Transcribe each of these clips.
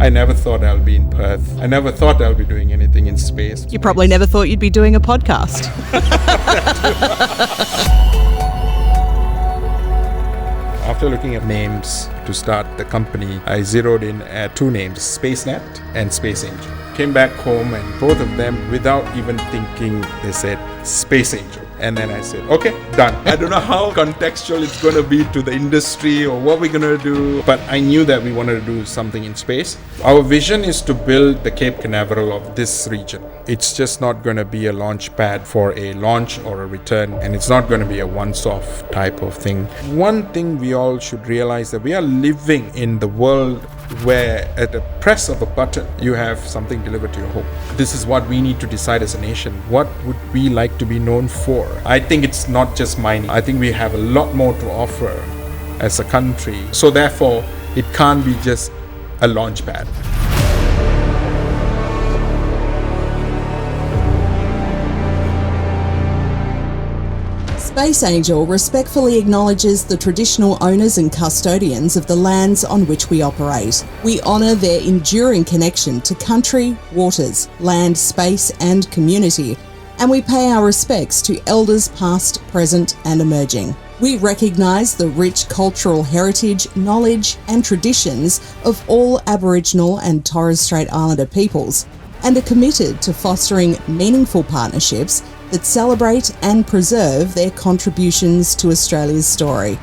I never thought I'll be in Perth. I never thought I'll be doing anything in space. You probably never thought you'd be doing a podcast. After looking at names to start the company, I zeroed in at two names, SpaceNet and Space Angel. Came back home and both of them, without even thinking, they said Space Angel. And then I said, okay, done. I don't know how contextual it's going to be to the industry or what we're going to do, but I knew that we wanted to do something in space. Our vision is to build the Cape Canaveral of this region. It's just not going to be a launch pad for a launch or a return, and it's not going to be a once-off type of thing. One thing we all should realize that we are living in the world where at the press of a button, you have something delivered to your home. This is what we need to decide as a nation. What would we like to be known for? I think it's not just mining. I think we have a lot more to offer as a country. So therefore, it can't be just a launch pad. Space Angel respectfully acknowledges the traditional owners and custodians of the lands on which we operate. We honour their enduring connection to country, waters, land, space and community, and we pay our respects to elders past, present and emerging. We recognise the rich cultural heritage, knowledge and traditions of all Aboriginal and Torres Strait Islander peoples, and are committed to fostering meaningful partnerships that celebrate and preserve their contributions to Australia's story.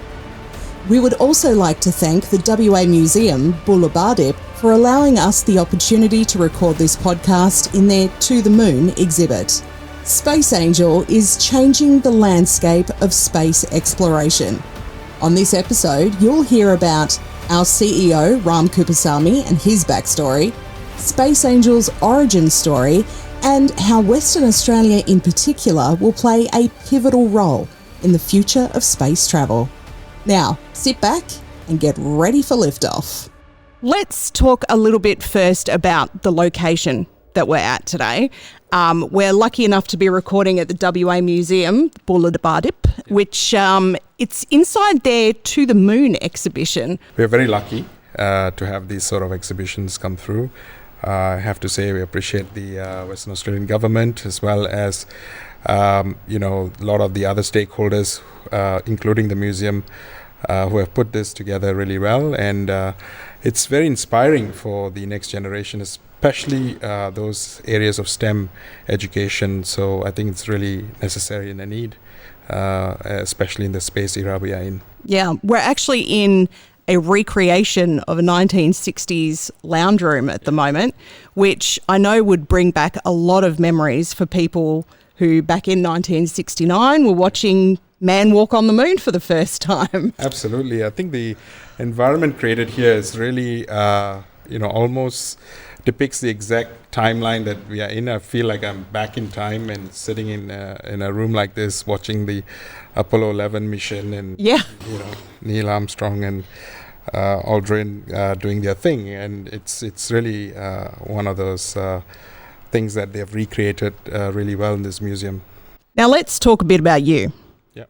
We would also like to thank the WA Museum, Bullabardip, for allowing us the opportunity to record this podcast in their To the Moon exhibit. Space Angel is changing the landscape of space exploration. On this episode, you'll hear about our CEO, Ram Kuppusamy, and his backstory, Space Angel's origin story, and how Western Australia in particular will play a pivotal role in the future of space travel. Now, sit back and get ready for liftoff. Let's talk a little bit first about the location that we're at today. We're lucky enough to be recording at the WA Museum, Bullabardip, which it's inside their To the Moon exhibition. We're very lucky to have these sort of exhibitions come through. I have to say we appreciate the Western Australian government as well as a lot of the other stakeholders, including the museum, who have put this together really well. And it's very inspiring for the next generation, especially those areas of STEM education. So I think it's really necessary and a need, especially in the space era we are in. Yeah, we're actually in a recreation of a 1960s lounge room at the moment, which I know would bring back a lot of memories for people who back in 1969 were watching man walk on the moon for the first time. Absolutely. I think the environment created here is really, almost depicts the exact timeline that we are in. I feel like I'm back in time and sitting in a room like this watching the Apollo 11 mission and Neil Armstrong and Aldrin doing their thing, and it's really one of those things that they've recreated really well in this museum. Now let's talk a bit about you. Yeah.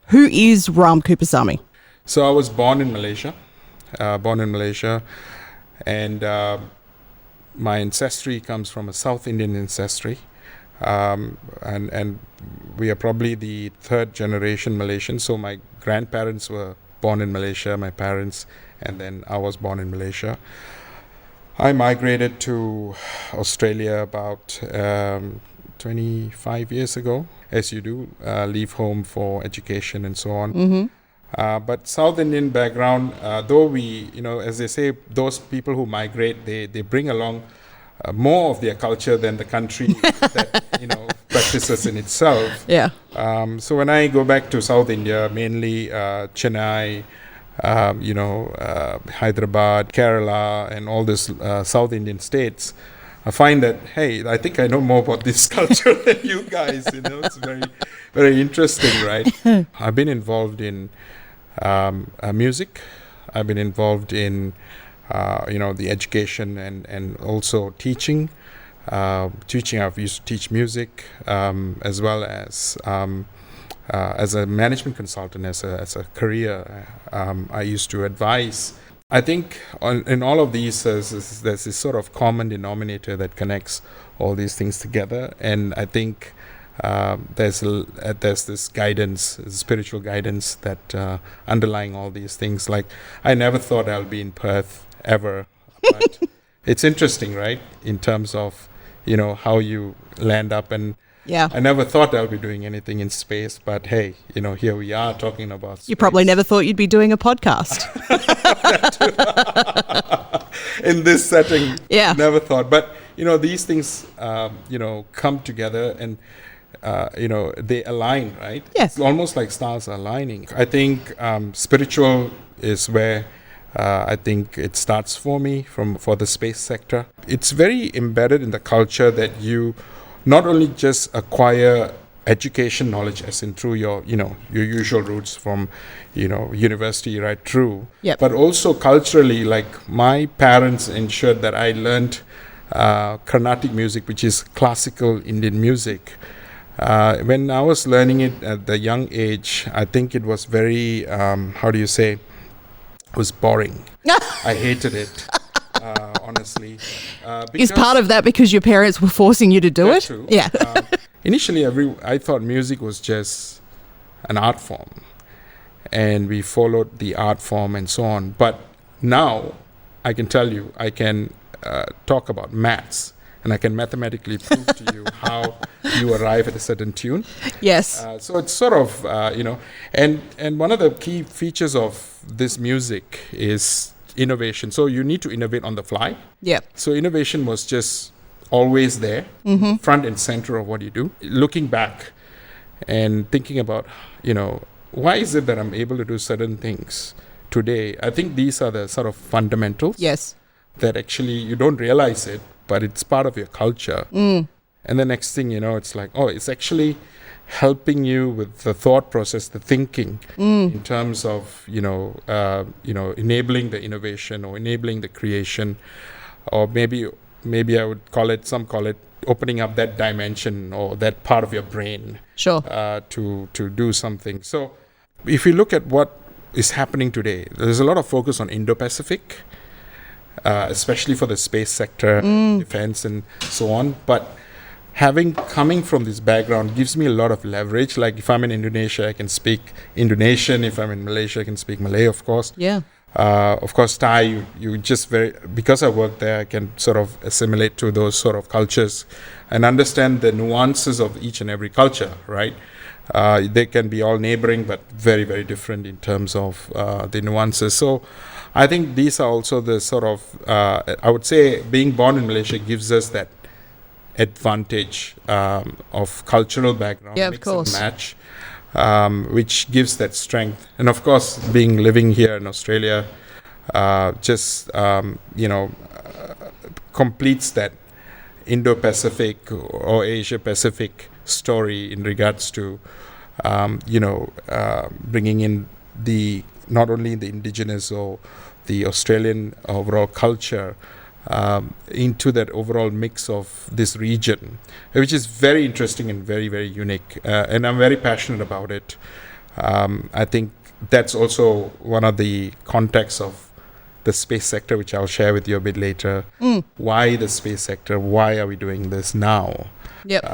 Who is Ram Kuppusamy? So I was born in Malaysia, and my ancestry comes from a South Indian ancestry. And we are probably the third generation Malaysian. So my grandparents were born in Malaysia, my parents, and then I was born in Malaysia. I migrated to Australia about 25 years ago, as you do, leave home for education and so on. Mm-hmm. But South Indian background, though we, as they say, those people who migrate, they bring along more of their culture than the country that practices in itself. Yeah. So when I go back to South India, mainly Chennai, Hyderabad, Kerala, and all these South Indian states, I find that, hey, I think I know more about this culture than you guys. It's very, very interesting, right? I've been involved in music. I've been involved in the education and also teaching. I've used to teach music as well as a management consultant, as a career. I used to advise I think in all of these, there's this sort of common denominator that connects all these things together. And I think there's this guidance, spiritual guidance that underlying all these things. Like, I never thought I'll be in Perth ever. But it's interesting, right? In terms of, how you land up. And Yeah. I never thought I'll be doing anything in space, but hey, here we are talking about space. You probably never thought you'd be doing a podcast. In this setting. Yeah. Never thought. But, these things, come together and, they align, right? Yes. It's almost like stars are aligning. I think spiritual is where I think it starts for me for the space sector. It's very embedded in the culture that you not only just acquire education knowledge as in through your usual routes from, university right through, Yep. but also culturally, like my parents ensured that I learned Carnatic music, which is classical Indian music. When I was learning it at the young age, I think it was very, it was boring. I hated it. Honestly, Is part of that because your parents were forcing you to do it? True. Yeah. Initially, I thought music was just an art form, and we followed the art form and so on. But now, I can tell you, I can talk about maths, and I can mathematically prove to you how you arrive at a certain tune. Yes. So it's sort of, and one of the key features of this music is innovation. So you need to innovate on the fly. Yeah. So innovation was just always there, front and center of what you do. Looking back and thinking about, why is it that I'm able to do certain things today? I think these are the sort of fundamentals. Yes. That actually you don't realize it, but it's part of your culture. And the next thing it's like, it's actually helping you with the thought process, the thinking, in terms of enabling the innovation or enabling the creation, or maybe I would call it opening up that dimension or that part of your brain. Sure. To do something. So if you look at what is happening today, there's a lot of focus on Indo-Pacific, especially for the space sector, defense and so on. But coming from this background gives me a lot of leverage. Like if I'm in Indonesia, I can speak Indonesian. If I'm in Malaysia, I can speak Malay, of course. Yeah. Of course, Thai, you just because I work there, I can sort of assimilate to those sort of cultures and understand the nuances of each and every culture, right? They can be all neighboring, but very, very different in terms of the nuances. So I think these are also the sort of, I would say being born in Malaysia gives us that advantage of cultural background, yeah, of mix course. and match, which gives that strength. And of course, living here in Australia, completes that Indo-Pacific or Asia-Pacific story in regards to, bringing in not only the indigenous or the Australian overall culture, into that overall mix of this region, which is very interesting and very, very unique. And I'm very passionate about it. I think that's also one of the contexts of the space sector, which I'll share with you a bit later. Why the space sector? Why are we doing this now? Yep.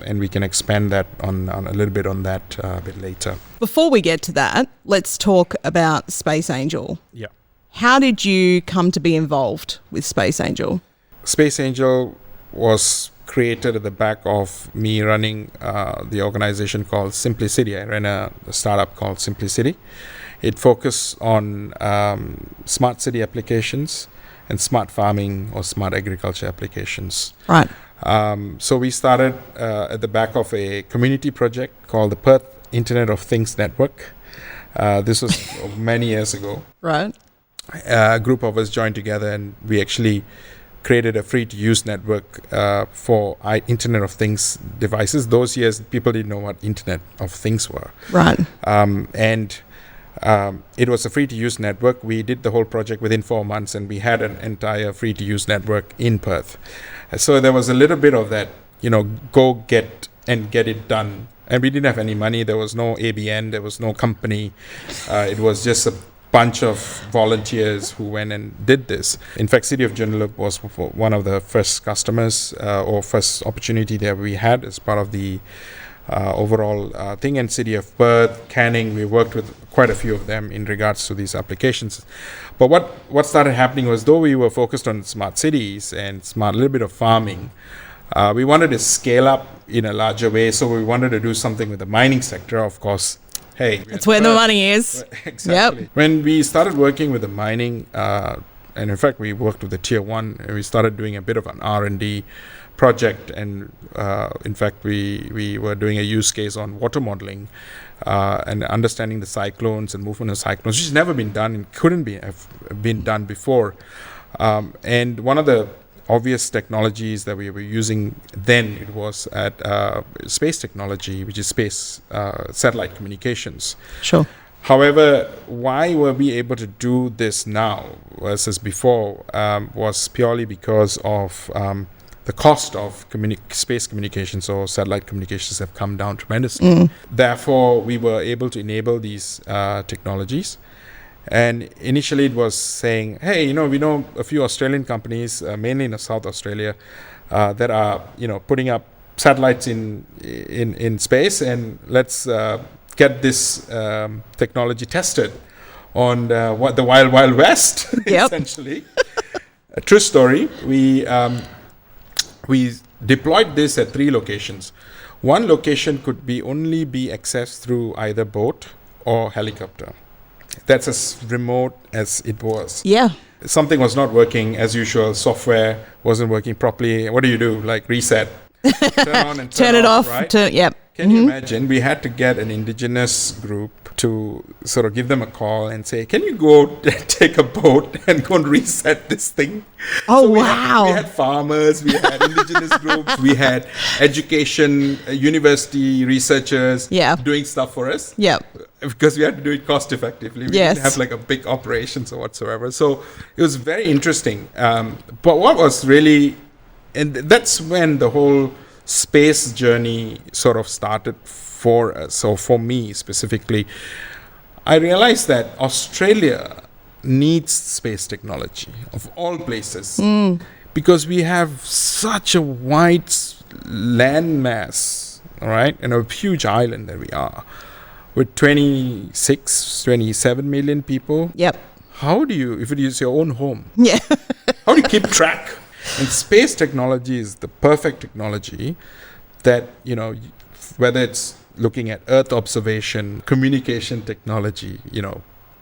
And we can expand that on a little bit on that a bit later. Before we get to that, let's talk about Space Angel. Yeah. How did you come to be involved with Space Angel? Space Angel was created at the back of me running the organization called Simplicity. I ran a startup called Simplicity. It focused on smart city applications and smart farming or smart agriculture applications. Right. So we started at the back of a community project called the Perth Internet of Things Network. This was many years ago. Right. A group of us joined together and we actually created a free-to-use network for Internet of Things devices. Those years, people didn't know what Internet of Things were. Right. And it was a free-to-use network. We did the whole project within 4 months and we had an entire free-to-use network in Perth. So there was a little bit of that, go get it done. And we didn't have any money. There was no ABN. There was no company. It was just a bunch of volunteers who went and did this. In fact, City of Joondalup was one of the first customers or first opportunity that we had as part of the overall thing. And City of Perth, Canning, we worked with quite a few of them in regards to these applications. But what started happening was, though we were focused on smart cities and a little bit of farming, we wanted to scale up in a larger way. So we wanted to do something with the mining sector, of course. Hey, that's where the money is. Exactly. Yep. When we started working with the mining, and in fact, we worked with the Tier 1, and we started doing a bit of an R&D project. And in fact, we were doing a use case on water modeling and understanding the cyclones and movement of cyclones, which has never been done and couldn't have been done before. And one of the obvious technologies that we were using then, it was at space technology, which is space satellite communications. Sure. However, why were we able to do this now versus before was purely because of the cost of space communications or satellite communications have come down tremendously. Therefore, we were able to enable these technologies. And initially it was saying, hey, we know a few Australian companies, mainly in South Australia, that are, putting up satellites in space, and let's get this technology tested on the Wild Wild West, essentially. A true story. We deployed this at 3 locations. One location could only be accessed through either boat or helicopter. That's as remote as it was. Yeah. Something was not working as usual. Software wasn't working properly. What do? Like reset. Turn on and turn it off. Right? Can you imagine? We had to get an indigenous group to sort of give them a call and say, can you go take a boat and go and reset this thing? Oh, so wow. We had farmers, we had indigenous groups, we had education, university researchers doing stuff for us. Yeah. Because we had to do it cost effectively. We didn't have like a big operations or whatsoever. So it was very interesting. But what was really, and that's when the whole space journey sort of started for us. So for me specifically, I realized that Australia needs space technology of all places because we have such a wide land mass, all right, and a huge island that we are with 27 million people. Yep. How do you, if it is your own home, how do you keep track? And space technology is the perfect technology that, whether it's looking at Earth observation, communication technology,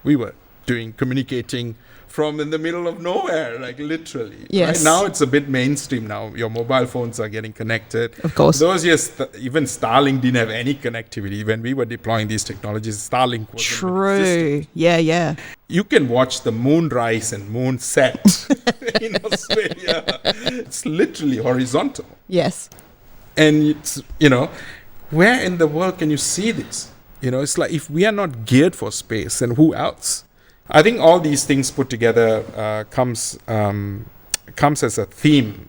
we were communicating from in the middle of nowhere, like literally. Yes. Right? Now it's a bit mainstream now. Your mobile phones are getting connected. Of course. Those years, even Starlink didn't have any connectivity. When we were deploying these technologies, Starlink wasn't True. Yeah. You can watch the moon rise and moon set in Australia. It's literally horizontal. Yes. And it's, where in the world can you see this? It's like, if we are not geared for space, then who else? I think all these things put together comes as a theme.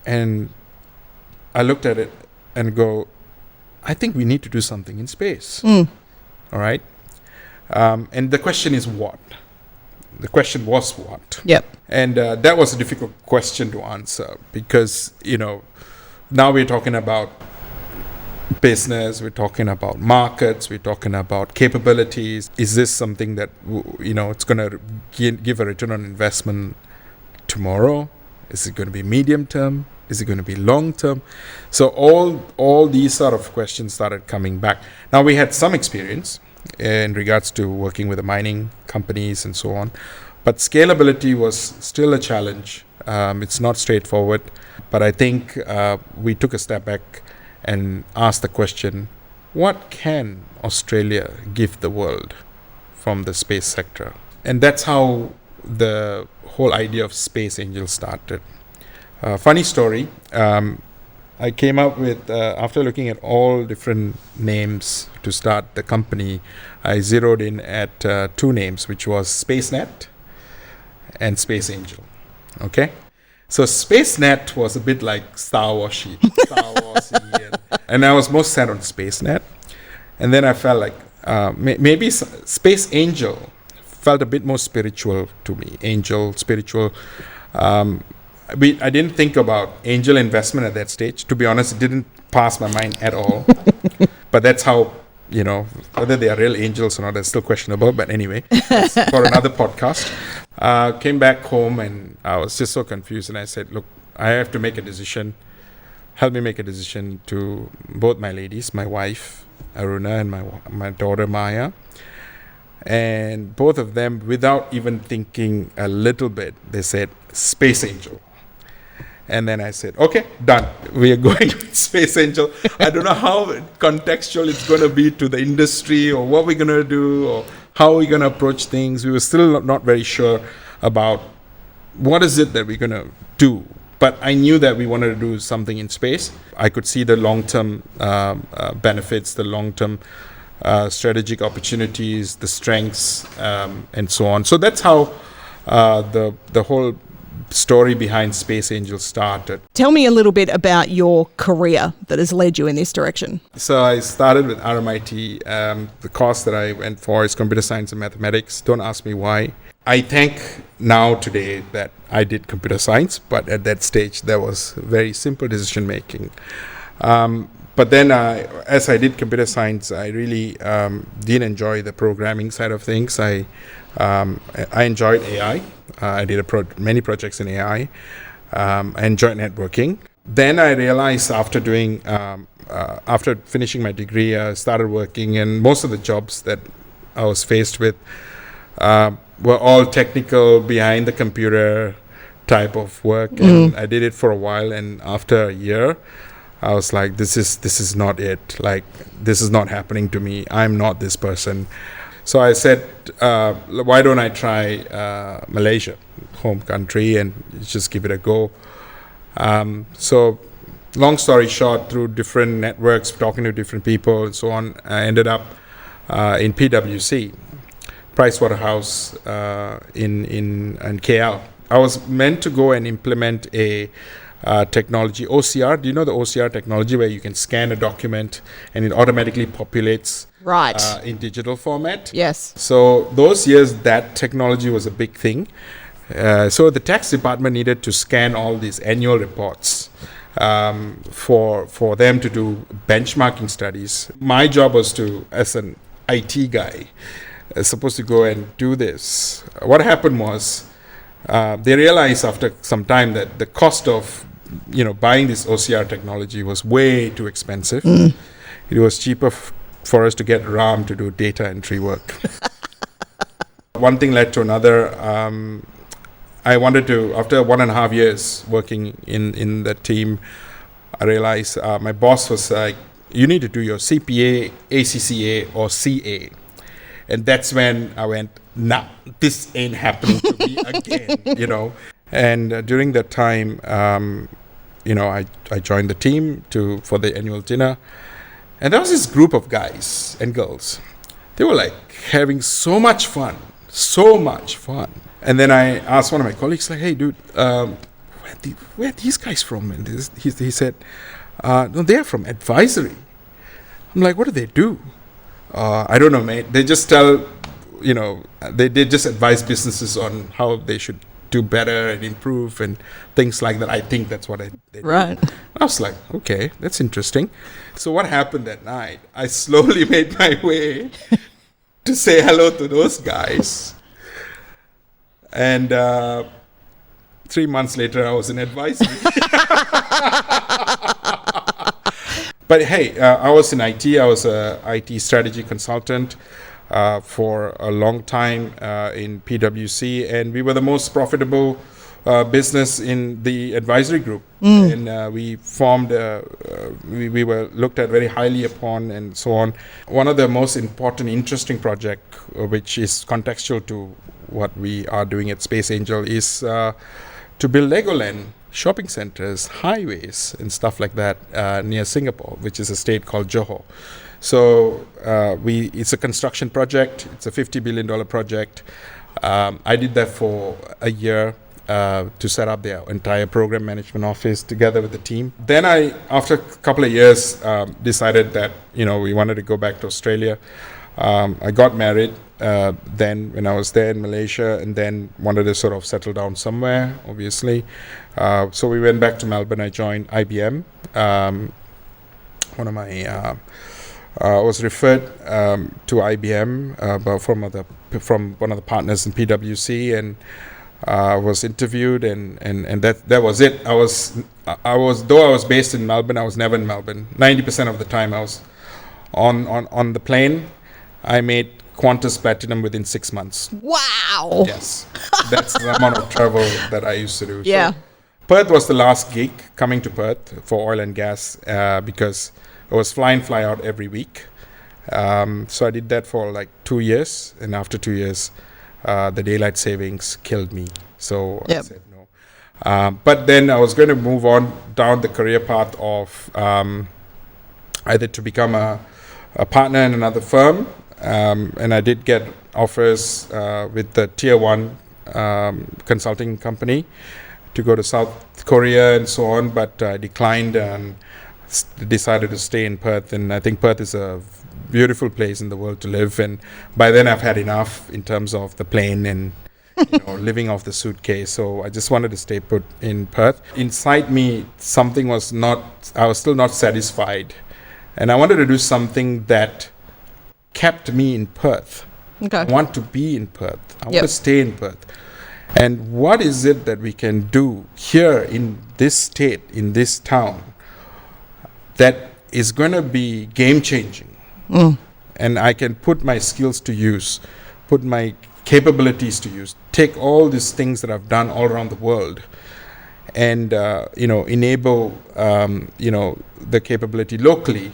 And I looked at it and go, I think we need to do something in space. All right? And the question is what? The question was what? Yep. And that was a difficult question to answer because, now we're talking about business, we're talking about markets, we're talking about capabilities. Is this something that, it's going to give a return on investment tomorrow? Is it going to be medium term? Is it going to be long term? So all these sort of questions started coming back. Now we had some experience in regards to working with the mining companies and so on, but scalability was still a challenge. It's not straightforward, but I think we took a step back and asked the question, what can Australia give the world from the space sector? And that's how the whole idea of Space Angel started. Funny story, I came up with, after looking at all different names to start the company, I zeroed in at 2 names, which was SpaceNet and Space Angel. Okay? So SpaceNet was a bit like Star Wars-y. And I was most set on SpaceNet. And then I felt like maybe space angel felt a bit more spiritual to me. Angel, spiritual. I didn't think about angel investment at that stage. To be honest, it didn't pass my mind at all. But that's how, whether they are real angels or not, that's still questionable. But anyway, that's for another podcast. Came back home and I was just so confused. And I said, look, I have to make a decision. Help me make a decision to both my ladies, my wife, Aruna, and my daughter, Maya. And both of them, without even thinking a little bit, they said, Space Angel. And then I said, okay, done. We are going with Space Angel. I don't know how contextual it's going to be to the industry or what we're going to do or how we're going to approach things. We were still not very sure about what is it that we're going to do. But I knew that we wanted to do something in space. I could see the long-term benefits, the long-term strategic opportunities, the strengths, and so on. So that's how the whole story behind Space Angel started. Tell me a little bit about your career that has led you in this direction. So I started with RMIT. The course that I went for is computer science and mathematics. Don't ask me why. I thank now today that I did computer science, but at that stage there was very simple decision making. But then as I did computer science, I really didn't enjoy the programming side of things. I enjoyed AI. I did many projects in AI. I enjoyed networking. Then I realized after finishing my degree, I started working, and most of the jobs that I was faced with were all technical, behind the computer type of work. And I did it for a while, and after a year, I was like, this is not it. Like, this is not happening to me. I'm not this person. So I said, why don't I try Malaysia, home country, and just give it a go. So long story short, through different networks, talking to different people and so on, I ended up in PwC, Pricewaterhouse in KL. I was meant to go and implement a technology, OCR. Do you know the OCR technology where you can scan a document and it automatically populates in digital format? Yes. So those years, that technology was a big thing. So the tax department needed to scan all these annual reports for them to do benchmarking studies. My job was to, as an IT guy, supposed to go and do this. What happened was they realized after some time that the cost of buying this OCR technology was way too expensive. It was cheaper for us to get RAM to do data entry work. One thing led to another. I wanted to, after 1.5 years working in the team, I realized my boss was like, you need to do your CPA, ACCA, or CA. And that's when I went, nah, this ain't happening to me again, And during that time, I joined the team for the annual dinner. And there was this group of guys and girls. They were like having so much fun. And then I asked one of my colleagues, like, hey, dude, where are these guys from? And he said, no, they're from advisory. I'm like, what do they do? I don't know, mate. They just tell, they just advise businesses on how they should do better and improve and things like that. I think that's what they do. Right. I was like, okay, that's interesting. So what happened that night? I slowly made my way to say hello to those guys. And 3 months later, I was in advisory. But hey, I was in IT. I was a IT strategy consultant for a long time in PwC, and we were the most profitable business in the advisory group. And we formed, we were looked at very highly upon and so on. One of the most important, interesting project, which is contextual to what we are doing at Space Angel, is to build Legoland shopping centers, highways, and stuff like that near Singapore, which is a state called Johor. So it's a construction project. It's a $50 billion project. I did that for a year to set up the entire program management office together with the team. Then I, after a couple of years, decided that we wanted to go back to Australia. I got married then when I was there in Malaysia, and then wanted to sort of settle down somewhere, obviously. So we went back to Melbourne. I joined IBM. I was referred to IBM from one of the partners in PwC, and was interviewed, and that was it. I was though I was based in Melbourne, I was never in Melbourne. 90% of the time I was on the plane. I made Qantas Platinum within 6 months. Wow. Yes, that's the amount of travel that I used to do. Yeah. So Perth was the last gig, coming to Perth for oil and gas, because it was fly in, fly out every week. So I did that for like 2 years, and after 2 years, the daylight savings killed me. So I said no. But then I was going to move on down the career path of either to become a partner in another firm, and I did get offers with the tier 1 consulting company to go to South Korea and so on, but I declined and decided to stay in Perth. And I think Perth is a beautiful place in the world to live, and by then I've had enough in terms of the plane and living off the suitcase. So I just wanted to stay put in Perth. Inside me, I was still not satisfied, and I wanted to do something that kept me in Perth. Okay. I want to be in Perth. I want to stay in Perth. And what is it that we can do here in this state, in this town, that is going to be game changing? And I can put my skills to use, put my capabilities to use, take all these things that I've done all around the world, and enable the capability locally,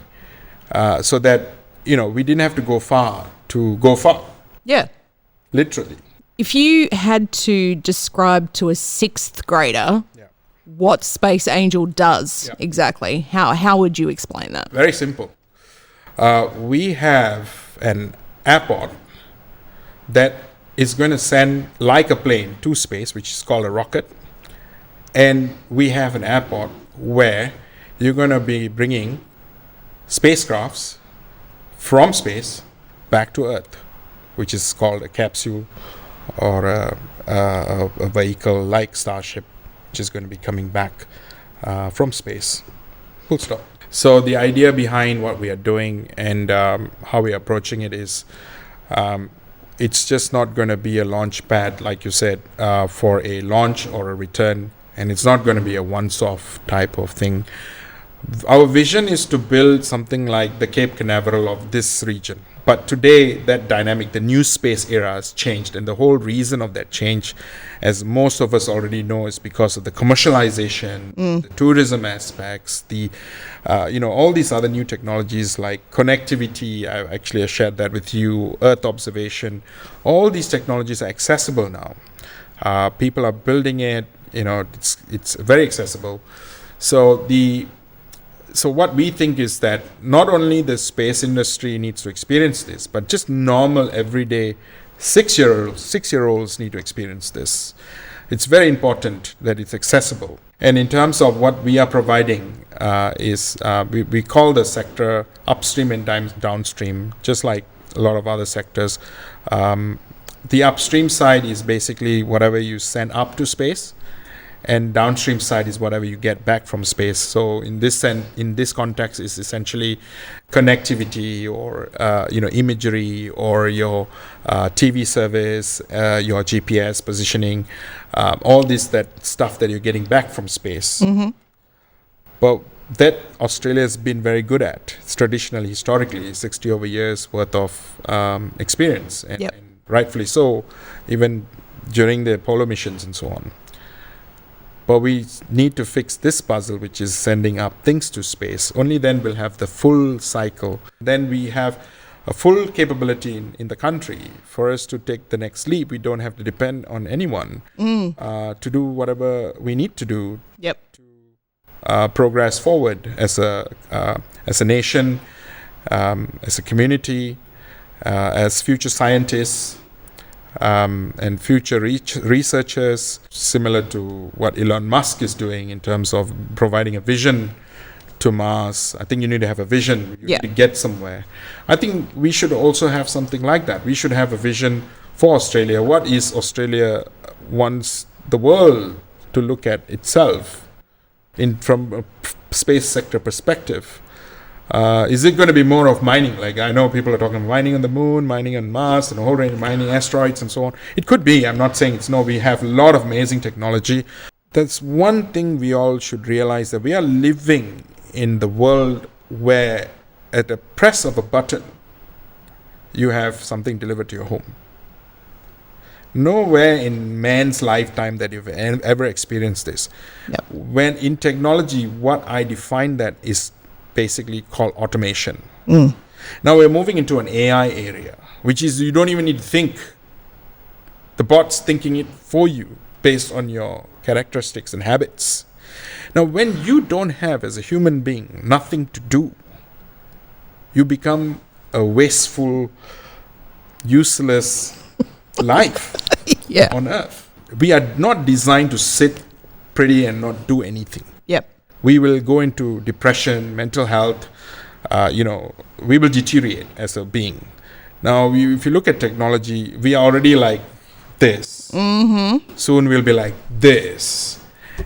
so that we didn't have to go far to go far. Yeah. Literally. If you had to describe to a 6th grader what Space Angel does exactly, how would you explain that? Very simple. We have an airport that is going to send, like a plane, to space, which is called a rocket. And we have an airport where you're going to be bringing spacecrafts from space back to Earth, which is called a capsule or a vehicle like Starship, which is going to be coming back from space. Full stop. So the idea behind what we are doing and how we are approaching it is, it's just not going to be a launch pad, like you said, for a launch or a return, and it's not going to be a once-off type of thing. Our vision is to build something like the Cape Canaveral of this region. But today, that dynamic, the new space era has changed. And the whole reason of that change, as most of us already know, is because of the commercialization, the tourism aspects, all these other new technologies like connectivity. I actually shared that with you, Earth observation. All these technologies are accessible now. People are building it. It's very accessible. So what we think is that not only the space industry needs to experience this, but just normal, everyday 6-year-olds need to experience this. It's very important that it's accessible. And in terms of what we are providing, we call the sector upstream and downstream, just like a lot of other sectors. The upstream side is basically whatever you send up to space, and downstream side is whatever you get back from space. So in this context, is essentially connectivity or imagery or your TV service, your GPS positioning, all that stuff that you're getting back from space. Mm-hmm. But that Australia has been very good at. It's traditionally, historically, 60 over years worth of experience, and rightfully so, even during the Apollo missions and so on. But we need to fix this puzzle, which is sending up things to space. Only then we'll have the full cycle. Then we have a full capability in the country. For us to take the next leap, we don't have to depend on anyone to do whatever we need to do to progress forward as a nation, as a community, as future scientists, and future researchers, similar to what Elon Musk is doing in terms of providing a vision to Mars. I think you need to have a vision. You Yeah. need to get somewhere. I think we should also have something like that. We should have a vision for Australia. What is Australia wants the world to look at itself from a space sector perspective? Is it going to be more of mining? Like, I know people are talking about mining on the moon, mining on Mars, and a whole range of mining asteroids and so on. It could be. I'm not saying it's no. We have a lot of amazing technology. That's one thing we all should realize, that we are living in the world where at the press of a button, you have something delivered to your home. Nowhere in man's lifetime that you've ever experienced this. Yep. When in technology, what I define that is basically called automation. Now we're moving into an AI area, which is you don't even need to think. The bot's thinking it for you based on your characteristics and habits. Now, when you don't have, as a human being, nothing to do, you become a wasteful, useless life on Earth. We are not designed to sit pretty and not do anything. Yep. We will go into depression, mental health, we will deteriorate as a being. Now, if you look at technology, we are already like this. Mm-hmm. Soon we'll be like this.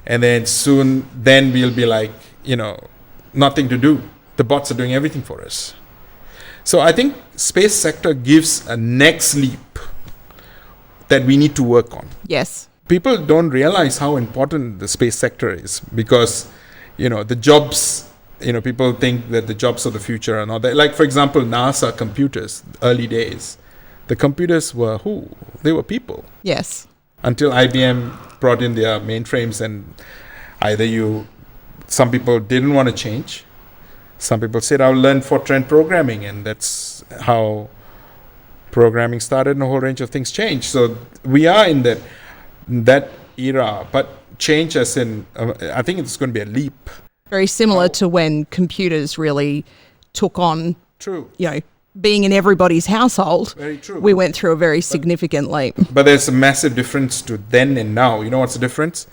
And then we'll be like, nothing to do. The bots are doing everything for us. So I think space sector gives a next leap that we need to work on. Yes. People don't realize how important the space sector is because, the jobs, people think that the jobs of the future are not there. Like, for example, NASA computers, early days, the computers were who? They were people. Yes. Until IBM brought in their mainframes, and some people didn't want to change. Some people said, I'll learn Fortran programming, and that's how programming started, and a whole range of things changed. So we are in that era, but change as in, I think it's going to be a leap. Very similar to when computers really took on, True. Being in everybody's household. Very true. We went through a very significant leap. But there's a massive difference to then and now. You know what's the difference?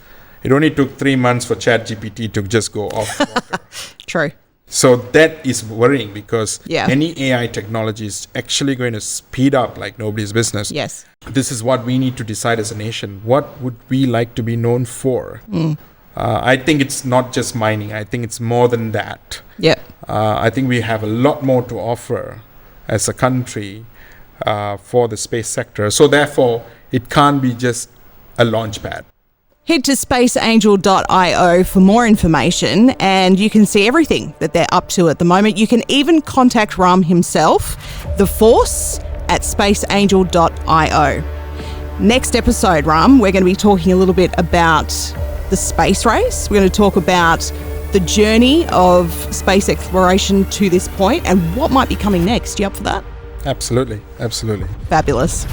It only took 3 months for ChatGPT to just go off the water. True. So that is worrying because Yeah. any AI technology is actually going to speed up like nobody's business. Yes. This is what we need to decide as a nation. What would we like to be known for? I think it's not just mining. I think it's more than that. Yeah. I think we have a lot more to offer as a country for the space sector. So therefore, it can't be just a launch pad. Head to spaceangel.io for more information and you can see everything that they're up to at the moment. You can even contact Ram himself, The Force, at spaceangel.io. Next episode, Ram, we're going to be talking a little bit about the space race. We're going to talk about the journey of space exploration to this point and what might be coming next. You up for that? Absolutely. Absolutely. Fabulous.